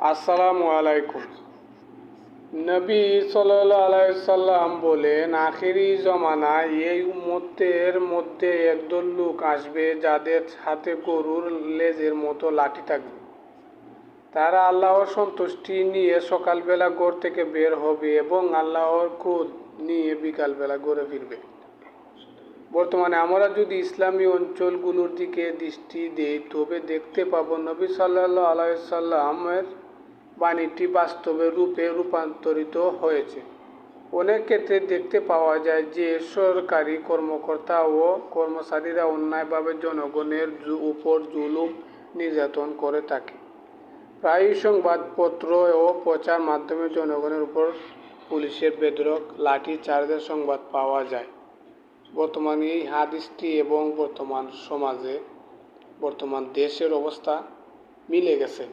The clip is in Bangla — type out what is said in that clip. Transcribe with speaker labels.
Speaker 1: আসসালামু আলাইকুম। নবী সাল্লাল্লাহু আলাইহি সাল্লাম বলেন, আখেরি জমানায় এই উম্মতের মধ্যে একদল লোক আসবে যাদের হাতে গরুর লেজের মতো লাঠি থাকবে। তারা আল্লাহর সন্তুষ্টি নিয়ে সকালবেলা ঘর থেকে বের হবে এবং আল্লাহর ক্রোধ নিয়ে বিকালবেলা ঘরে ফিরবে। বর্তমানে আমরা যদি ইসলামী অঞ্চলগুলোর দিকে দৃষ্টি দিই তবে দেখতে পাবো নবী সাল্লাল্লাহু আলাইহি সাল্লামের বাণীটি বাস্তবে রূপে রূপান্তরিত হয়েছে। অনেক ক্ষেত্রে দেখতে পাওয়া যায় যে সরকারি কর্মকর্তা ও কর্মচারীরা অন্যায়ভাবে জনগণের উপর জুলুম নির্যাতন করে থাকে। প্রায়ই সংবাদপত্র ও প্রচার মাধ্যমে জনগণের উপর পুলিশের বেধড়ক লাঠিচার্জের সংবাদ পাওয়া যায়। বর্তমানে এই হাদিসটি এবং বর্তমান দেশের অবস্থা মিলে গেছে।